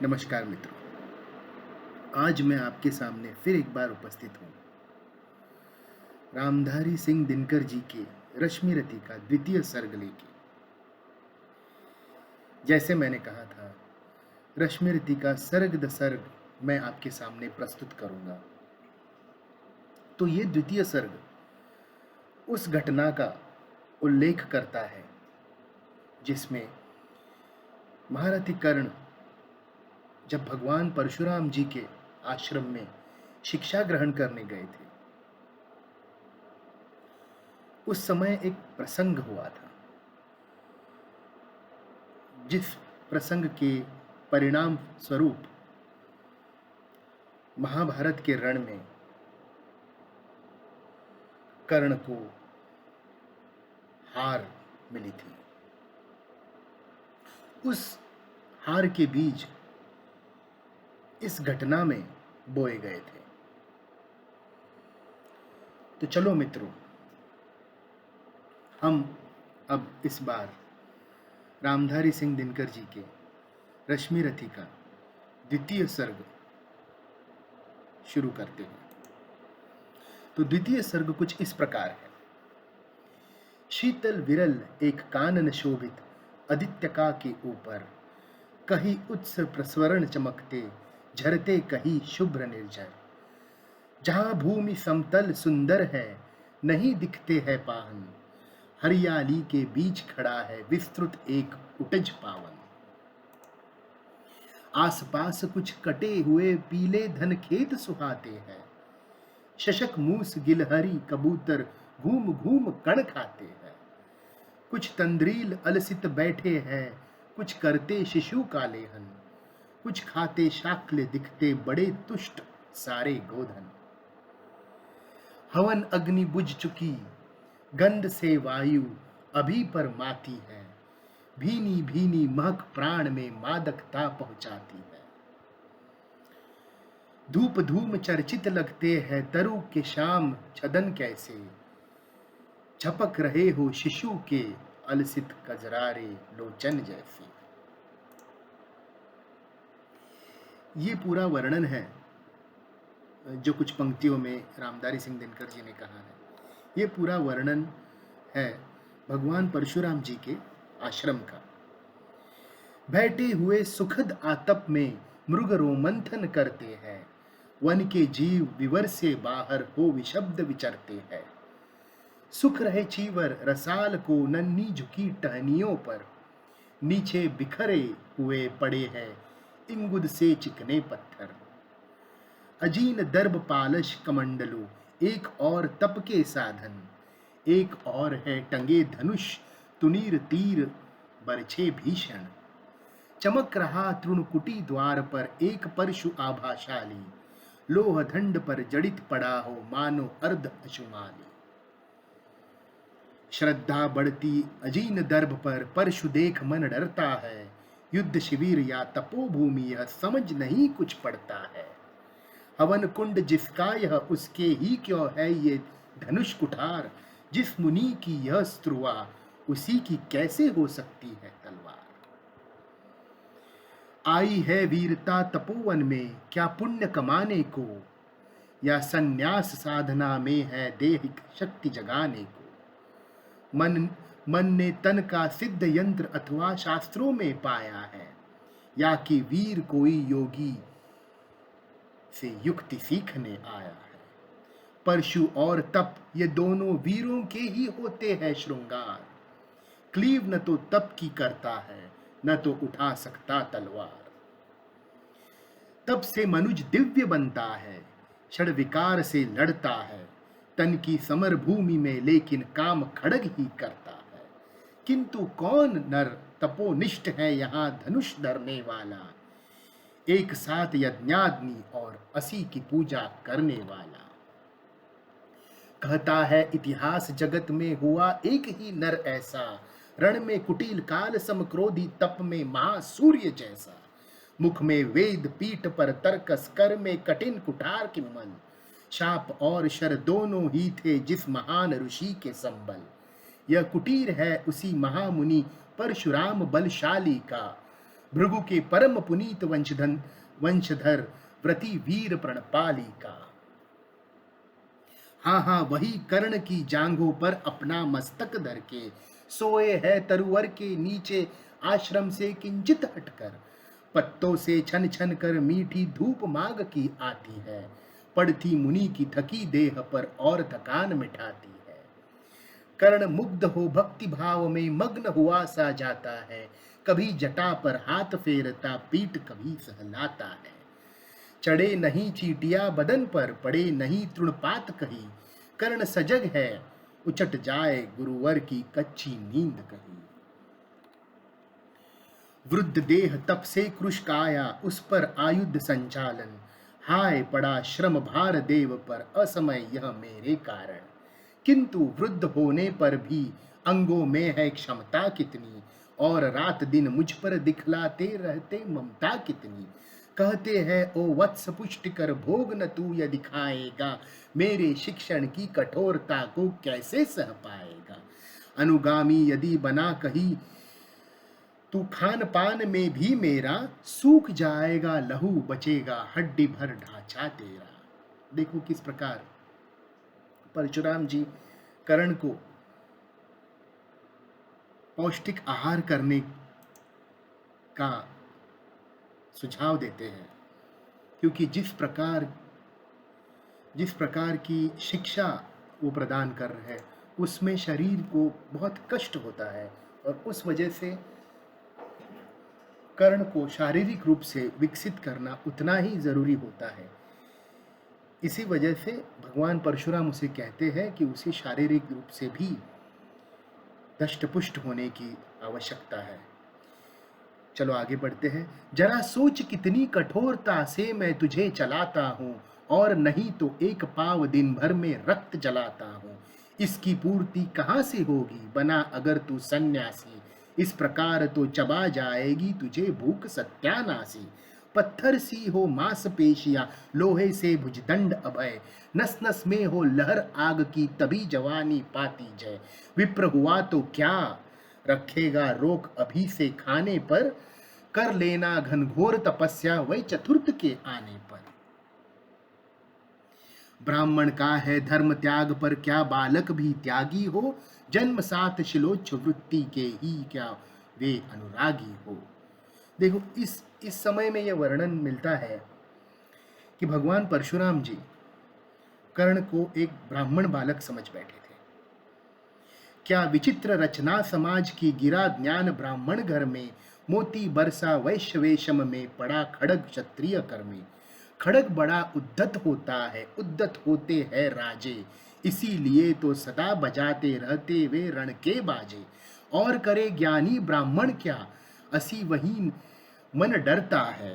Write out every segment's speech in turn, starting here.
नमस्कार मित्रों। आज मैं आपके सामने फिर एक बार उपस्थित हूँ रामधारी सिंह दिनकर जी के रश्मिरथी का द्वितीय सर्ग लेके। जैसे मैंने कहा था, रश्मिरथी का सर्ग द सर्ग मैं आपके सामने प्रस्तुत करूंगा। तो ये द्वितीय सर्ग उस घटना का उल्लेख करता है जिसमें महारथी कर्ण जब भगवान परशुराम जी के आश्रम में शिक्षा ग्रहण करने गए थे, उस समय एक प्रसंग हुआ था जिस प्रसंग के परिणाम स्वरूप महाभारत के रण में कर्ण को हार मिली थी। उस हार के बीज इस घटना में बोए गए थे। तो चलो मित्रों, हम अब इस बार रामधारी सिंह दिनकर जी के रश्मिरथी का द्वितीय सर्ग शुरू करते हैं। तो द्वितीय सर्ग कुछ इस प्रकार है। शीतल विरल एक कानन शोभित आदित्यका के ऊपर, कहीं उत्स प्रस्वरण चमकते झरते कहीं शुभ्र निर्झर। जहां भूमि समतल सुंदर है, नहीं दिखते है पाहन, हरियाली के बीच खड़ा है विस्तृत एक उटज पावन। आसपास कुछ कटे हुए पीले धन खेत सुहाते हैं, शशक मूस गिलहरी कबूतर घूम घूम कण खाते हैं। कुछ तंद्रील अलसित बैठे हैं, कुछ करते शिशु का लेहन, कुछ खाते शाक्ल दिखते बड़े तुष्ट सारे गोधन। हवन अग्नि बुझ चुकी, गंध से वायु अभी पर माती है, भीनी भीनी महक प्राण में मादकता पहुंचाती है। धूप धूम चर्चित लगते हैं तरु के शाम छदन कैसे, झपक रहे हो शिशु के अलसित कजरारे लोचन जैसे। ये पूरा वर्णन है जो कुछ पंक्तियों में रामधारी सिंह दिनकर जी ने कहा है। ये पूरा वर्णन है भगवान परशुराम जी के आश्रम का। बैठे हुए सुखद आतप में मृग रोमंथन करते हैं, वन के जीव विवर से बाहर हो विशब्द विचरते हैं। सुख रहे चीवर रसाल को नन्ही झुकी टहनियों पर, नीचे बिखरे हुए पड़े हैं इंगुद से चिकने पत्थर। अजीन दर्भ पालश कमंडलू एक और तप के साधन, एक और है टंगे धनुष तुनीर तीर बरछे भीषण। चमक रहा तृणकुटी द्वार पर एक परशु आभाशाली, लोह दंड पर जड़ित पड़ा हो मानो अर्ध अशुमाली। श्रद्धा बढ़ती अजीन दर्भ पर परशु देख मन डरता है, युद्ध शिविर या तपोभूमि यह समझ नहीं कुछ पड़ता है। हवन कुंड जिसका यह उसके ही क्यों है ये धनुष कुठार, जिस मुनि की यह स्त्रुवा उसी की कैसे हो सकती है तलवार। आई है वीरता तपोवन में क्या पुण्य कमाने को, या सन्यास साधना में है देहिक शक्ति जगाने को। मन ने तन का सिद्ध यंत्र अथवा शास्त्रों में पाया है, या कि वीर कोई योगी से युक्ति सीखने आया है। परशु और तप ये दोनों वीरों के ही होते हैं श्रृंगार, क्लीव न तो तप की करता है न तो उठा सकता तलवार। तप से मनुज दिव्य बनता है, षड विकार से लड़ता है, तन की समर भूमि में लेकिन काम खड़ग ही करता है। किंतु कौन नर तपोनिष्ठ है यहाँ धनुष धरने वाला, एक साथ यज्ञाग्नि और असी की पूजा करने वाला। कहता है इतिहास जगत में हुआ एक ही नर ऐसा, रण में कुटिल काल समक्रोधी तप में महासूर्य जैसा। मुख में वेद पीठ पर तर्कस कर में कठिन कुठार के मन, शाप और शर दोनों ही थे जिस महान ऋषि के संबल। यह कुटीर है उसी महामुनि परशुराम बलशाली का, भृगु के परम पुनीत वंशधर व्रति वीर प्रणपालिका। हाँ हाँ वही कर्ण की जांघों पर अपना मस्तक धर के सोए है तरुवर के नीचे आश्रम से किंचित हटकर। पत्तों से छन छन कर मीठी धूप माग की आती है, पड़ती मुनि की थकी देह पर और थकान मिटाती है। कर्ण मुग्ध हो भक्ति भाव में मग्न हुआ सा जाता है, कभी जटा पर हाथ फेरता पीठ कभी सहलाता है। चढ़े नहीं चीटिया बदन पर, पड़े नहीं तृणपात कहीं, कर्ण सजग है उचट जाए गुरुवर की कच्ची नींद कहीं। वृद्ध देह तप से कृश काया, उस पर आयुध संचालन, हाय पड़ा श्रम भार देव पर असमय यह मेरे कारण। किंतु वृद्ध होने पर भी अंगों में है क्षमता कितनी, और रात दिन मुझ पर दिखलाते रहते ममता कितनी। कहते हैं ओ वत्स पुष्ट कर भोग न तू यदि खाएगा, मेरे शिक्षण की कठोरता को कैसे सह पाएगा। अनुगामी यदि बना कही तू खान पान में भी मेरा, सूख जाएगा लहू बचेगा हड्डी भर ढांचा तेरा। देखो किस प्रकार परशुराम जी कर्ण को पौष्टिक आहार करने का सुझाव देते हैं, क्योंकि जिस प्रकार की शिक्षा वो प्रदान कर रहे हैं उसमें शरीर को बहुत कष्ट होता है, और उस वजह से कर्ण को शारीरिक रूप से विकसित करना उतना ही जरूरी होता है। इसी वजह से भगवान परशुराम उसे कहते हैं कि उसे शारीरिक रूप से भी दष्टपुष्ट होने की आवश्यकता है। चलो आगे बढ़ते हैं। जरा सोच कितनी कठोरता से मैं तुझे चलाता हूँ, और नहीं तो एक पाव दिन भर में रक्त जलाता हूँ। इसकी पूर्ति कहाँ से होगी बना अगर तू सन्यासी, इस प्रकार तो चबा जाएगी तुझे भूख सत्यानाशी। पत्थर सी हो मांसपेशियां, लोहे से भुजदंड अभय, नस नस में हो लहर आग की तभी जवानी पाती जय। विप्र हुआ तो क्या रखेगा रोक अभी से खाने पर, कर लेना घनघोर तपस्या वही चतुर्थ के आने पर। ब्राह्मण का है धर्म त्याग पर क्या बालक भी त्यागी हो, जन्म साथ शिलोच्छ वृत्ति के ही क्या वे अनुरागी हो। देखो इस समय में यह वर्णन मिलता है कि भगवान परशुराम जी कर्ण को एक ब्राह्मण बालक समझ बैठे थे। क्या विचित्र रचना समाज की, गिरा ज्ञान ब्राह्मण घर में, मोती बरसा वैश्य वेशम में, पड़ा खड़ग क्षत्रिय कर में। खड़ग बड़ा उद्धत होता है, उद्धत होते हैं राजे, इसीलिए तो सदा बजाते रहते वे रण के बाजे। और करे ज्ञानी ब्राह्मण क्या, असी वही मन डरता है,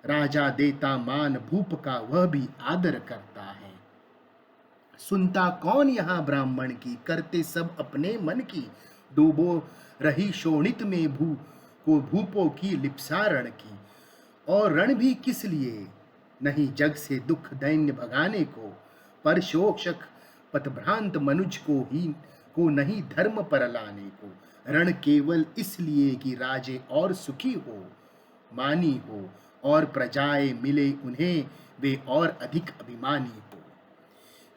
राजा देता मान भूप का वह भी आदर करता है। सुनता कौन यहाँ ब्राह्मण की, करते सब अपने मन की, डूबो रही शोणित में भूपों की लिप्सा रण की। और रण भी किस लिए, नहीं जग से दुख दैन्य भगाने को, पर शोषक पथभ्रांत मनुज को नहीं धर्म पर लाने को। रण केवल इसलिए कि राजे और सुखी हो, मानी हो, और प्रजाएं मिले उन्हें वे और अधिक अभिमानी हो।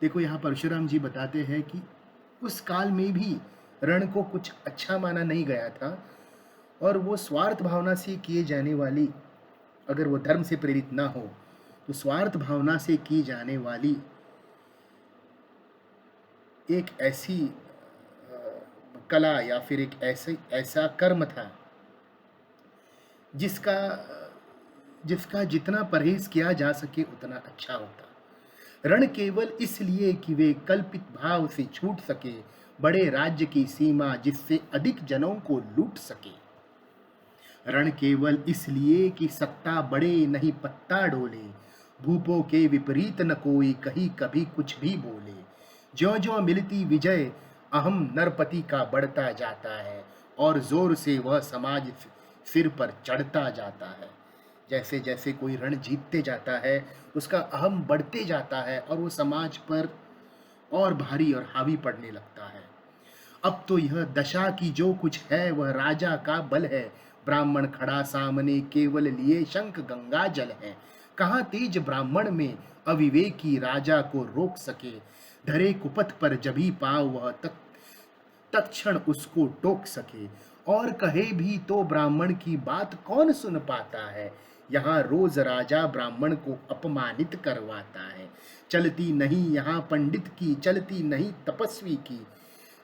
देखो यहाँ परशुराम जी बताते हैं कि उस काल में भी रण को कुछ अच्छा माना नहीं गया था, और वो स्वार्थ भावना से किए जाने वाली, अगर वो धर्म से प्रेरित ना हो तो स्वार्थ भावना से की जाने वाली एक ऐसी कला या फिर एक ऐसा कर्म था जिसका जितना परहेज किया जा सके उतना अच्छा होता। रण केवल इसलिए कि वे कल्पित भाव से छूट सके, बड़े राज्य की सीमा जिससे अधिक जनों को लूट सके। रण केवल इसलिए कि सत्ता बड़े नहीं पत्ता डोले, भूपों के विपरीत न कोई कहीं कभी कुछ भी बोले। ज्यों ज्यों मिलती विजय अहम नरपति का बढ़ता जाता है, और जोर से वह समाज सिर पर चढ़ता जाता है। जैसे जैसे कोई रण जीतते जाता है उसका अहम बढ़ते जाता है, और वो समाज पर और भारी और हावी पड़ने लगता है। अब तो यह दशा की जो कुछ है वह राजा का बल है, ब्राह्मण खड़ा सामने केवल लिए शंख गंगा जल है। कहाँ तेज ब्राह्मण में अविवेकी राजा को रोक सके। धरे कुपथ पर जभी पाव वह तत्क्षण उसको टोक सके। और कहे भी तो ब्राह्मण की बात कौन सुन पाता है। यहाँ रोज राजा ब्राह्मण को अपमानित करवाता है। चलती नहीं यहाँ पंडित की, चलती नहीं तपस्वी की।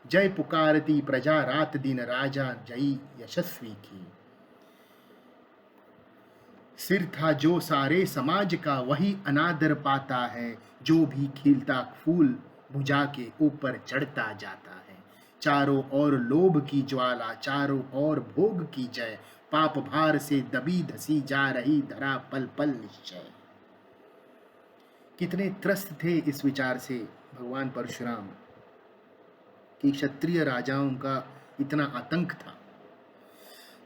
जय पुकारती प्रजा रात दिन, राजा जय यशस्वी की। सिर था जो सारे समाज का, वही अनादर पाता है। जो भी खिलता फूल भुजा के ऊपर चढ़ता जाता है। चारों ओर लोभ की ज्वाला, चारों ओर भोग की जय। पाप भार से दबी धसी जा रही धरा पल पल निश्चय। कितने त्रस्त थे इस विचार से भगवान परशुराम कि क्षत्रिय राजाओं का इतना आतंक था।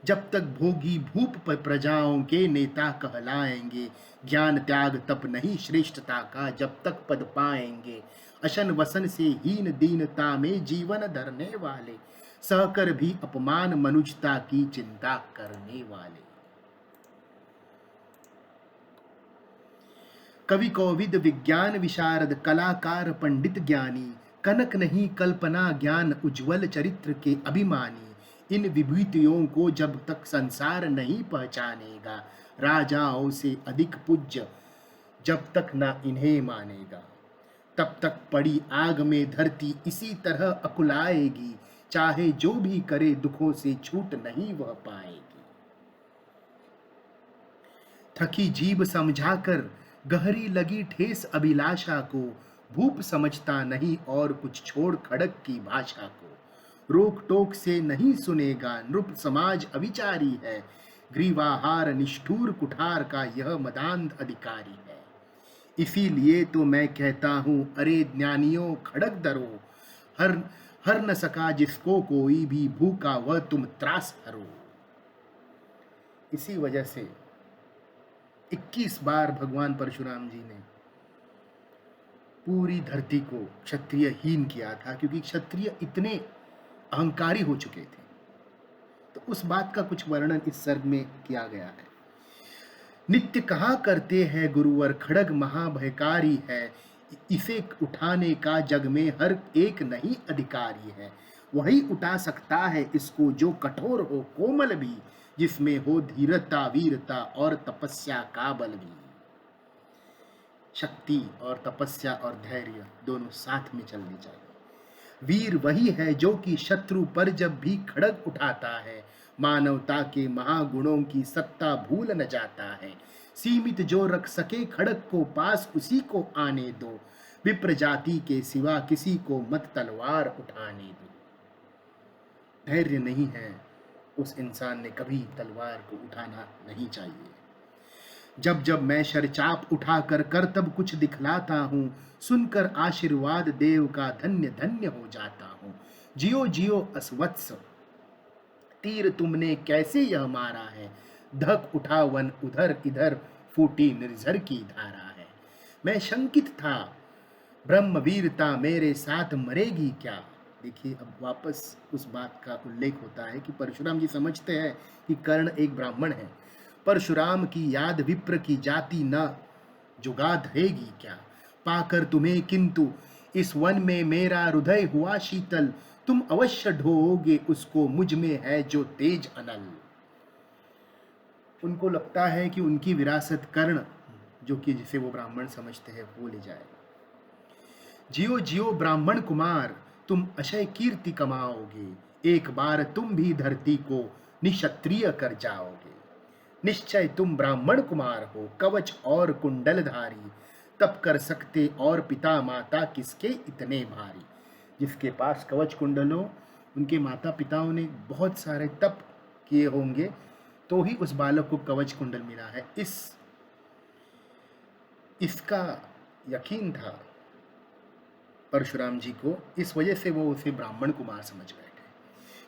जब तक भोगी भूप पर प्रजाओं के नेता कहलाएंगे। ज्ञान त्याग तप नहीं श्रेष्ठता का, जब तक पद पाएंगे। अशन वसन से हीन दीनता में जीवन धरने वाले, सहकर भी अपमान मनुष्यता की चिंता करने वाले। कवि कोविद विज्ञान विशारद, कलाकार पंडित ज्ञानी। कनक नहीं कल्पना ज्ञान, उज्ज्वल चरित्र के अभिमानी। इन विभूतियों को जब तक संसार नहीं पहचानेगा, राजाओं से अधिक पूज्य जब तक न इन्हें मानेगा। तब तक पड़ी आग में धरती इसी तरह अकुलाएगी। चाहे जो भी करे दुखों से छूट नहीं वह पाएगी। थकी जीभ समझाकर गहरी लगी ठेस अभिलाषा को। भूप समझता नहीं और कुछ छोड़ खड़क की भाषा को। रोक टोक से नहीं सुनेगा, नृप समाज अविचारी है। ग्रीवाहार निष्ठुर कुठार का यह मदांध अधिकारी है। इसीलिए तो मैं कहता हूँ, अरे ज्ञानियों खड़क धरो। हर न सका जिसको कोई भी, भूखा वह तुम त्रास हरो। इसी वजह से 21 बार भगवान परशुराम जी ने पूरी धरती को क्षत्रियहीन किया था, क्योंकि क्षत्रिय इतने अहंकारी हो चुके थे। तो उस बात का कुछ वर्णन इस सर्ग में किया गया है। नित्य कहा करते हैं गुरुवर, खड़ग महाभयकारी है। इसे उठाने का जग में हर एक नहीं अधिकारी है। वही उठा सकता है इसको जो कठोर हो कोमल भी, जिसमें हो धीरता वीरता और तपस्या का बल भी। शक्ति और तपस्या और धैर्य दोनों साथ में चलनी चाहिए। वीर वही है जो कि शत्रु पर जब भी खड़ग उठाता है, मानवता के महागुणों की सत्ता भूल न जाता है। सीमित जो रख सके खड़ग को पास, उसी को आने दो। विप्र जाति के सिवा किसी को मत तलवार उठाने दो। धैर्य नहीं है उस इंसान ने कभी तलवार को उठाना नहीं चाहिए। जब जब मैं शरचाप उठाकर करतब कुछ दिखलाता हूँ, सुनकर आशीर्वाद देव का धन्य धन्य हो जाता हूँ। जियो जियो अस्वत्स, तीर तुमने कैसे यह मारा है। धक उठा वन उधर, इधर फूटी निर्झर की धारा है। मैं शंकित था, ब्रह्मवीरता मेरे साथ मरेगी क्या। देखिए, अब वापस उस बात का उल्लेख होता है कि परशुराम जी समझते हैं कि कर्ण एक ब्राह्मण है। परशुराम की याद विप्र की जाति न जुगा धरेगी क्या। पाकर तुम्हें किंतु इस वन में मेरा हृदय हुआ शीतल। तुम अवश्य ढोओगे उसको, मुझ में है जो तेज अनल। उनको लगता है कि उनकी विरासत कर्ण, जो कि जिसे वो ब्राह्मण समझते हैं, वो ले जाएगा। जियो जियो ब्राह्मण कुमार, तुम अक्षय कीर्ति कमाओगे। एक बार तुम भी धरती को निक्षत्रिय कर जाओगे। निश्चय तुम ब्राह्मण कुमार हो, कवच और कुंडलधारी। तप कर सकते और पिता माता किसके इतने भारी। जिसके पास कवच कुंडल हो, उनके माता पिताओं ने बहुत सारे तप किए होंगे, तो ही उस बालक को कवच कुंडल मिला है। इसका यकीन था परशुराम जी को, इस वजह से वो उसे ब्राह्मण कुमार समझ बैठे।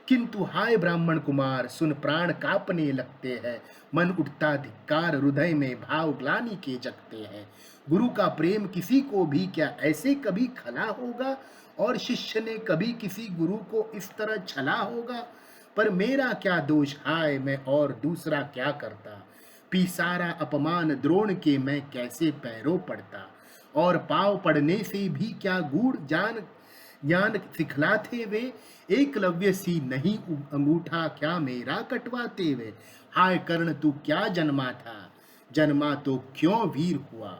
किंतु हाय ब्राह्मण कुमार, सुन प्राण कांपने लगते हैं। मन उठता धिक्कार, हृदय में भाव ग्लानि के जगते हैं। गुरु का प्रेम किसी को भी क्या ऐसे कभी खला होगा, और शिष्य ने कभी किसी गुरु को इस तरह छला होगा। पर मेरा क्या दोष, हाय मैं और दूसरा क्या करता। पी सारा अपमान द्रोण के, मैं कैसे पैरों पड़ता। और पाव पड़ने से भी क्या गूढ़ जान ज्ञान सिखलाते वे। एकलव्य सी नहीं अंगूठा क्या मेरा कटवाते वे। हाय कर्ण तू क्या जन्मा था, जन्मा तो क्यों वीर हुआ।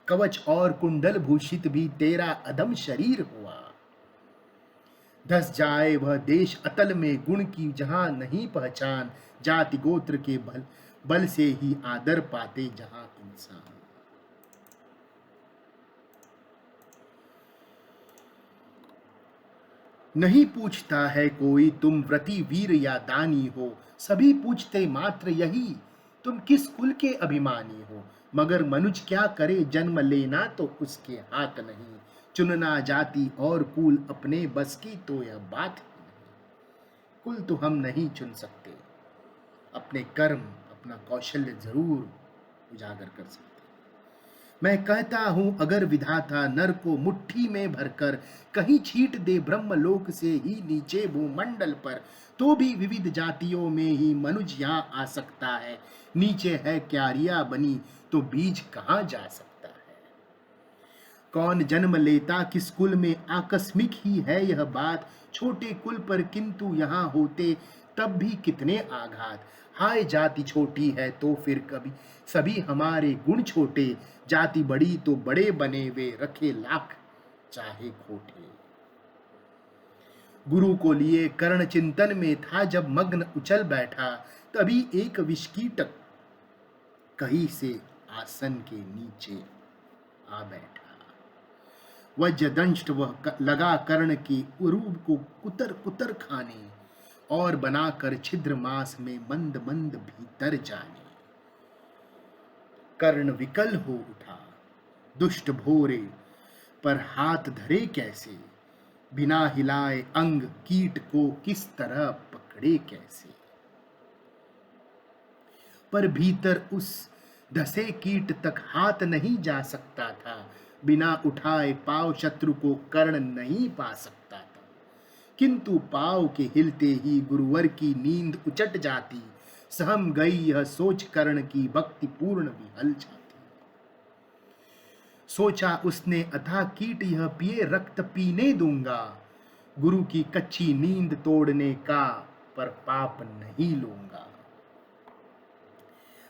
कवच और कुंडल भूषित भी तेरा अधम शरीर हुआ। धस जाए वह देश अतल में, गुण की जहां नहीं पहचान। जाति गोत्र के बल से ही आदर पाते जहां इंसान। नहीं पूछता है कोई तुम व्रती वीर या दानी हो। सभी पूछते मात्र यही, तुम किस कुल के अभिमानी हो। मगर मनुज क्या करे, जन्म लेना तो उसके हाथ नहीं। चुनना जाति और कुल अपने बस की तो यह बात ही नहीं। कुल तो हम नहीं चुन सकते, अपने कर्म अपना कौशल्य जरूर उजागर कर सकते। मैं कहता हूं अगर विधाता नर को मुट्ठी में भरकर कहीं छीट दे ब्रह्मलोक से ही नीचे भूमंडल पर, तो भी विविध जातियों में ही मनुज यहां आ सकता है। नीचे है क्यारियां बनी तो बीज कहां जा सकता है। कौन जन्म लेता किस कुल में, आकस्मिक ही है यह बात। छोटे कुल पर किंतु यहाँ होते तब भी कितने आघात। हाय जाति छोटी है तो फिर कभी सभी हमारे गुण छोटे। जाति बड़ी तो बड़े बने वे, रखे लाख चाहे खोटे। गुरु को लिए कर्ण चिंतन में था जब मग्न उछल बैठा। तभी एक विष्कीटक कहीं से आसन के नीचे आ बैठा। वज्रदंष्ट वह लगा कर्ण की उरूब को कुतर कुतर खाने, और बनाकर छिद्र मास में मंद मंद भीतर जाने। कर्ण विकल हो उठा, दुष्ट भोरे पर हाथ धरे कैसे। बिना हिलाए अंग कीट को किस तरह पकड़े कैसे। पर भीतर उस धसे कीट तक हाथ नहीं जा सकता था। बिना उठाए पाव शत्रु को कर्ण नहीं पा सकता था। किंतु पाव के हिलते ही गुरुवर की नींद उचट जाती। सहम गई यह सोच कर्ण की भक्ति पूर्ण भी हल जाती। सोचा उसने अथा कीट यह पिए रक्त पीने दूंगा। गुरु की कच्ची नींद तोड़ने का पर पाप नहीं लूंगा।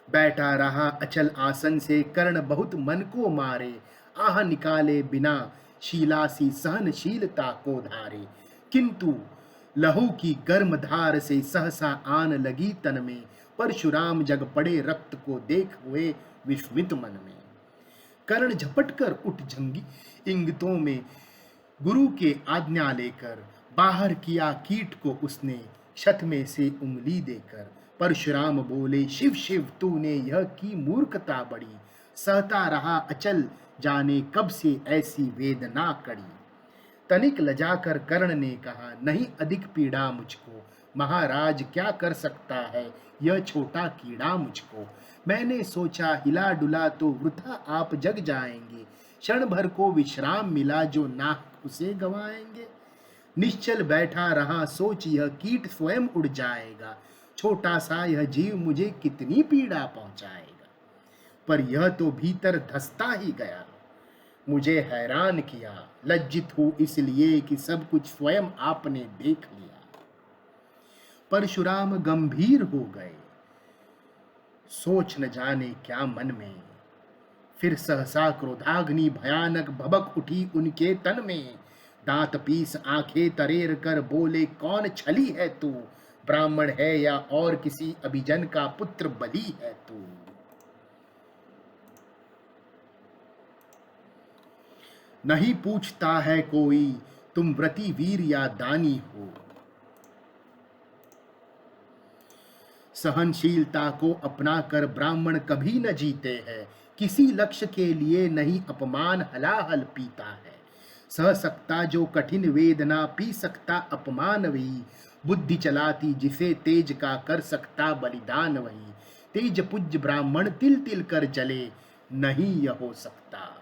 बैठा रहा अचल आसन से कर्ण बहुत मन को मारे। आह निकाले बिना शीलासी सहनशीलता को धारे। किंतु लहू की गर्म धार से सहसा आन लगी तन में। परशुराम जग पड़े रक्त को देख हुए विस्मित मन में। कर्ण झपट कर उठ जंगी इंगितों में, गुरु के आज्ञा लेकर बाहर किया कीट को उसने छत में से उंगली देकर। परशुराम बोले शिव शिव तूने यह की मूर्खता बड़ी। सहता रहा अचल जाने कब से ऐसी वेदना कड़ी। तनिक लजाकर कर्ण ने कहा नहीं अधिक पीड़ा मुझको। महाराज क्या कर सकता है यह छोटा कीड़ा मुझको। मैंने सोचा हिला डुला तो वृथा आप जग जाएंगे। क्षण भर को विश्राम मिला जो नाक उसे गवाएंगे। निश्चल बैठा रहा सोच यह कीट स्वयं उड़ जाएगा। छोटा सा यह जीव मुझे कितनी पीड़ा पहुंचाएगा। पर यह तो भीतर धसता ही गया, मुझे हैरान किया। लज्जित हूं इसलिए कि सब कुछ स्वयं आपने देख लिया। परशुराम गंभीर हो गए, सोच न जाने क्या मन में। फिर सहसा क्रोधाग्नि भयानक भभक उठी उनके तन में। दांत पीस आंखें तरेर कर बोले कौन छली है तू। ब्राह्मण है या और किसी अभिजन का पुत्र बलि है तू। नहीं पूछता है कोई तुम व्रती वीर या दानी हो। सहनशीलता को अपना कर ब्राह्मण कभी न जीते हैं। किसी लक्ष्य के लिए नहीं अपमान हलाहल पीता है। सह सकता जो कठिन वेदना, पी सकता अपमान वही। बुद्धि चलाती जिसे तेज का, कर सकता बलिदान वही। तेज पूज्य ब्राह्मण तिल तिल कर जले, नहीं यह हो सकता।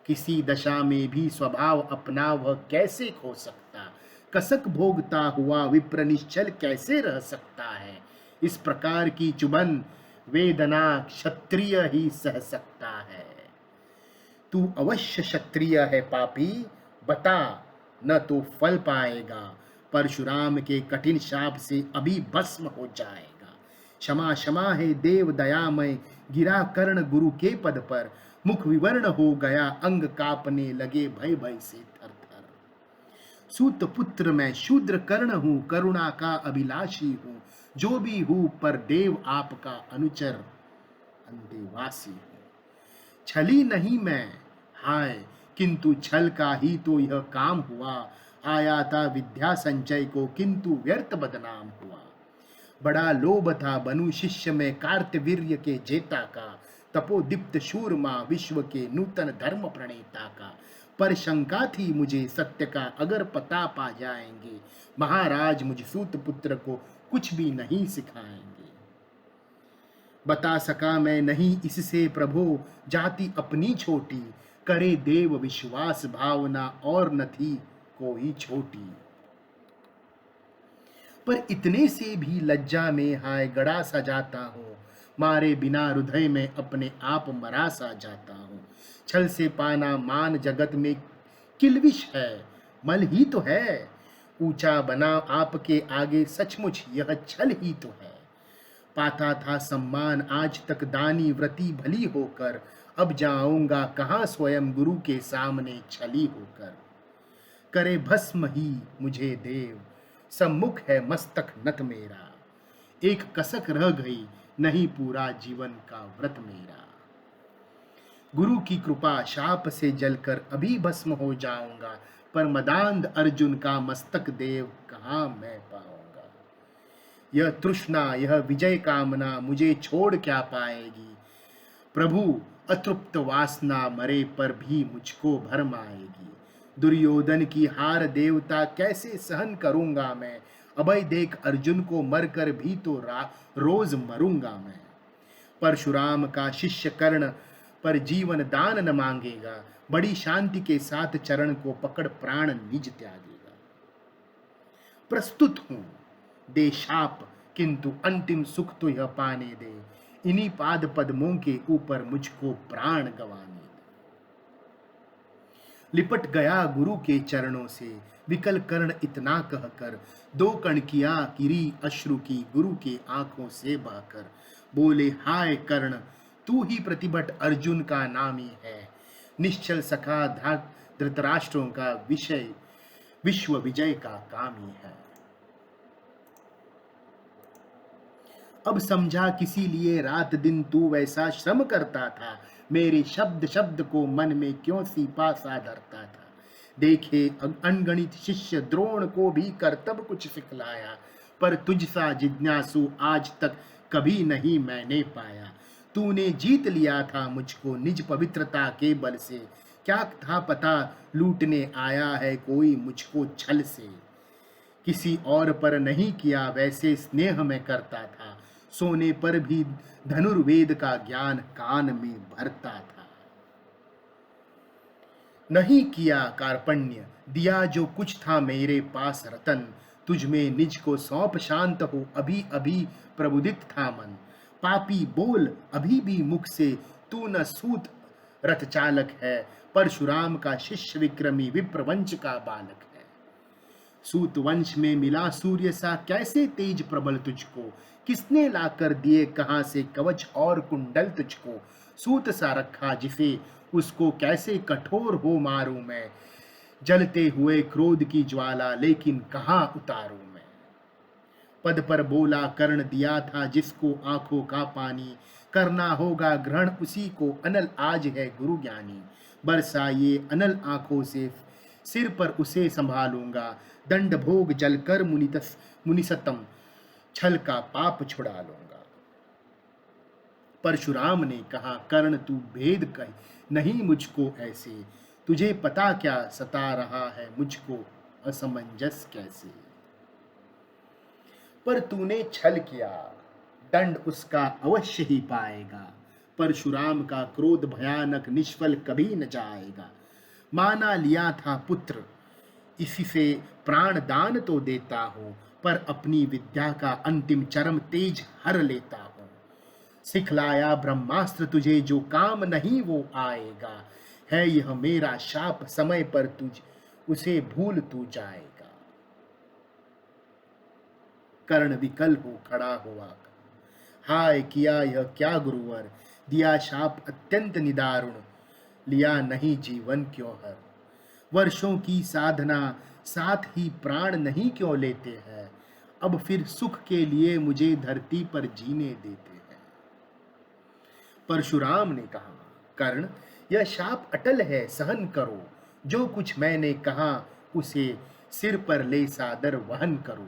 किसी दशा में भी स्वभाव अपना वह कैसे खो सकता। कसक भोगता हुआ विप्र निश्चल कैसे रह सकता है। इस प्रकार की चुभन वेदना क्षत्रिय ही सह सकता है। तू अवश्य क्षत्रिय है पापी, बता, न तो फल पाएगा। परशुराम के कठिन शाप से अभी भस्म हो जाएगा। क्षमा क्षमा है देव दयामय, गिरा कर्ण गुरु के पद पर। मुख विवर्ण हो गया, अंग कांपने लगे भय भय से थर थर। सूत पुत्र मैं शूद्र कर्ण हूँ, करुणा का अभिलाषी हूँ। जो भी हूँ पर देव आपका अनुचर अंदेवासी हूँ। छली नहीं मैं, हाय, किंतु छल का ही तो यह काम हुआ। आया था विद्या संचय को, किंतु व्यर्थ बदनाम हुआ। बड़ा लोभ था बनु शिष्य में कार्तवीर्य के जेता का। तपोदीप्त शूरमा विश्व के नूतन धर्म प्रणेता का। पर शंका थी मुझे सत्य का, अगर पता पा जाएंगे महाराज मुझ सूत पुत्र को कुछ भी नहीं सिखाएंगे। बता सका मैं नहीं इससे प्रभो, जाति अपनी छोटी। करे देव विश्वास भावना, और न थी कोई छोटी। पर इतने से भी लज्जा में हाय गड़ा सा जाता हूँ। मारे बिना हृदय में अपने आप मरा सा जाता हूँ। छल से पाना मान जगत में किलविश है, मल ही तो है। ऊंचा बना आपके आगे सचमुच यह छल ही तो है। पाता था सम्मान आज तक दानी व्रती भली होकर। अब जाऊंगा कहाँ स्वयं गुरु के सामने छली होकर। करे भस्म ही मुझे देव, सम्मुख है मस्तक नत मेरा। एक कसक रह गई, नहीं पूरा जीवन का व्रत मेरा। गुरु की कृपा शाप से जलकर अभी भस्म हो जाऊंगा। पर मदांध अर्जुन का मस्तक देव कहाँ मैं पाऊंगा। यह तृष्णा यह विजय कामना मुझे छोड़ क्या पाएगी। प्रभु अतृप्त वासना मरे पर भी मुझको भरम आएगी। दुर्योधन की हार देवता कैसे सहन करूंगा मैं। अभय देख अर्जुन को मरकर भी तो रोज मरूंगा मैं। परशुराम का शिष्य कर्ण पर जीवन दान न मांगेगा। बड़ी शांति के साथ चरण को पकड़ प्राण निज त्यागेगा। प्रस्तुत हूं दे शाप, किंतु अंतिम सुख तो यह पाने दे। इन्हीं पाद पद्मों के ऊपर मुझको प्राण गंवाने दे। लिपट गया गुरु के चरणों से, विकल कर्ण इतना कहकर। दो कणकियां गिरी अश्रु की गुरु के आंखों से बहकर। बोले हाय कर्ण, तू ही प्रतिभट अर्जुन का नामी है। निश्चल सखा धृतराष्ट्रों का विषय, विश्व विजय का कामी है। अब समझा किसी लिए रात दिन तू वैसा श्रम करता था। मेरे शब्द शब्द को मन में क्यों सीपा सा धरता था। देखे अनगणित शिष्य द्रोण को भी करतब कुछ सिखलाया। पर तुझसा जिज्ञासु आज तक कभी नहीं मैंने पाया। तूने जीत लिया था मुझको निज पवित्रता के बल से। क्या था पता लूटने आया है कोई मुझको छल से। किसी और पर नहीं किया वैसे स्नेह में करता था। सोने पर भी धनुर्वेद का ज्ञान कान में भरता था। नहीं किया कार्पण्य, दिया जो कुछ था मेरे पास रतन। तुझ में निज को सौंप शांत हो, अभी अभी प्रबुदित था मन। पापी बोल अभी भी मुख से, तू न सूत रथ चालक है। परशुराम का शिष्य विक्रमी विप्रवंश का बालक है। सूत वंश में मिला सूर्य सा कैसे तेज प्रबल तुझको। किसने लाकर दिए कहां से कवच और कुंडल तुझको। सूत सा रखा जिसे, उसको कैसे कठोर हो मारूं मैं। जलते हुए क्रोध की ज्वाला लेकिन कहां उतारूं मैं। पद पर बोला कर्ण दिया था जिसको आंखों का पानी। करना होगा ग्रहण उसी को, अनल आज है गुरु ज्ञानी। बरसा ये अनल आंखों से, सिर पर उसे संभालूंगा। दंड भोग जलकर मुनिसतम, छल का पाप छुड़ा लूंगा। परशुराम ने कहा कर्ण तू भेद कह नहीं मुझको ऐसे। तुझे पता क्या सता रहा है मुझको असमंजस कैसे। पर तूने छल किया, दंड उसका अवश्य ही पाएगा। परशुराम का क्रोध भयानक निष्फल कभी न जाएगा। माना लिया था पुत्र, इसी से प्राण दान तो देता हूँ, पर अपनी विद्या का अंतिम चरम तेज हर लेता हूँ। सिखलाया ब्रह्मास्त्र तुझे, जो काम नहीं वो आएगा। है यह मेरा शाप, समय पर तुझ उसे भूल तू जाएगा। कर्ण विकल हो खड़ा हुआ, हाय किया यह क्या गुरुवर, दिया शाप अत्यंत निदारुण, लिया नहीं जीवन क्यों हर। वर्षों की साधना साथ ही प्राण नहीं क्यों लेते हैं, अब फिर सुख के लिए मुझे धरती पर जीने देते हैं। परशुराम ने कहा, कर्ण यह शाप अटल है, सहन करो। जो कुछ मैंने कहा उसे सिर पर ले सादर वहन करो।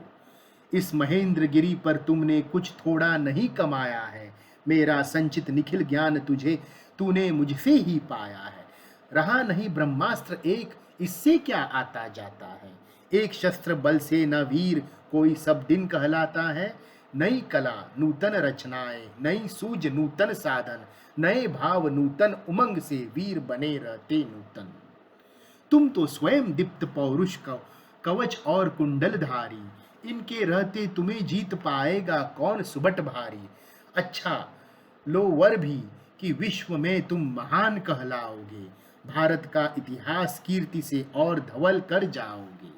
इस महेंद्र गिरी पर तुमने कुछ थोड़ा नहीं कमाया है। मेरा संचित निखिल ज्ञान तुझे तूने मुझसे ही पाया है। रहा नहीं ब्रह्मास्त्र एक, इससे क्या आता जाता है। एक शस्त्र बल से न वीर कोई सब दिन कहलाता है। नई कला नूतन रचनाएं, नई सूझ नूतन साधन, नए भाव नूतन उमंग से वीर बने रहते नूतन। तुम तो स्वयं दीप्त पौरुष कवच और कुंडलधारी, इनके रहते तुम्हें जीत पाएगा कौन सुबट भारी। अच्छा लो वर भी कि विश्व में तुम महान कहलाओगे, भारत का इतिहास कीर्ति से और धवल कर जाओगे।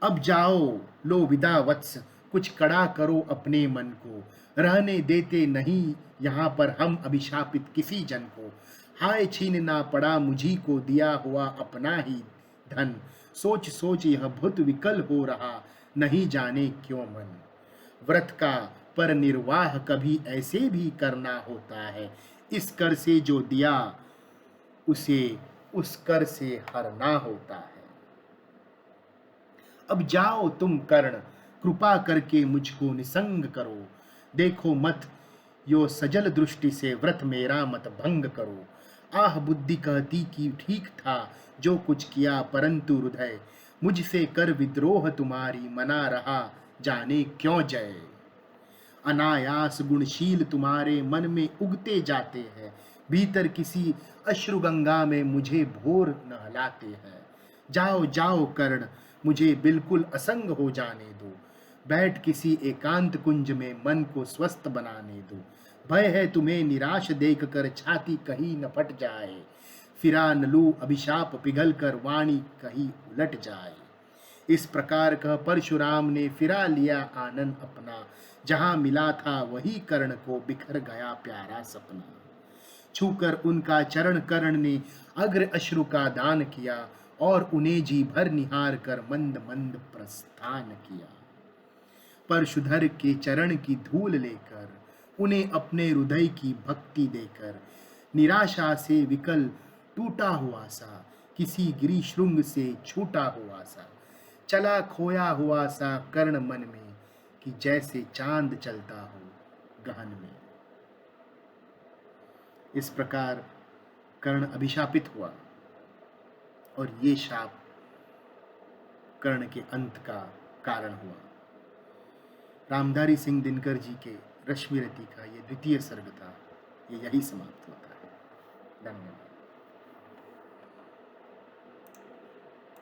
अब जाओ लो विदा वत्स, कुछ कड़ा करो अपने मन को। रहने देते नहीं यहाँ पर हम अभिशापित किसी जन को। हाय छीनना पड़ा मुझी को दिया हुआ अपना ही धन। सोच सोच यह भूत विकल हो रहा, नहीं जाने क्यों मन। व्रत का पर निर्वाह कभी ऐसे भी करना होता है। इस कर से जो दिया उसे उस कर से हरना होता है। अब जाओ तुम कर्ण, कृपा करके मुझको निसंग करो। देखो मत यो सजल दृष्टि से व्रत मेरा मत भंग करो। आह बुद्धि कहती कि ठीक था जो कुछ किया, परंतु हृदय मुझसे कर विद्रोह तुम्हारी मना रहा, जाने क्यों जय। अनायास गुणशील तुम्हारे मन में उगते जाते हैं, भीतर किसी अश्रुगंगा में मुझे भोर नहलाते हैं। जाओ जाओ कर्ण, मुझे बिल्कुल असंग हो जाने दो। बैठ किसी एकांत कुंज में मन को स्वस्थ बनाने दो। भय है तुम्हें निराश देख कर छाती कहीं न फट जाए। फिरा न लूं अभिशाप पिघल कर वाणी कहीं उलट जाए। इस प्रकार कह परशुराम ने फिरा लिया आनंद अपना। जहां मिला था वही कर्ण को बिखर गया प्यारा सपना। छूकर उनका चरण कर्ण ने अग्र अश्रु का दान किया, और उन्हें जी भर निहार कर मंद मंद प्रस्थान किया। परशुधर के चरण की धूल लेकर, उन्हें अपने हृदय की भक्ति देकर, निराशा से विकल टूटा हुआ सा, किसी गिरी श्रृंग से छूटा हुआ सा, चला खोया हुआ सा कर्ण मन में, कि जैसे चांद चलता हो गहन में। इस प्रकार कर्ण अभिशापित हुआ, और ये शाप कर्ण के अंत का कारण हुआ। रामधारी सिंह दिनकर जी के रश्मिरति का ये द्वितीय सर्ग था, ये यही समाप्त होता है। धन्यवाद।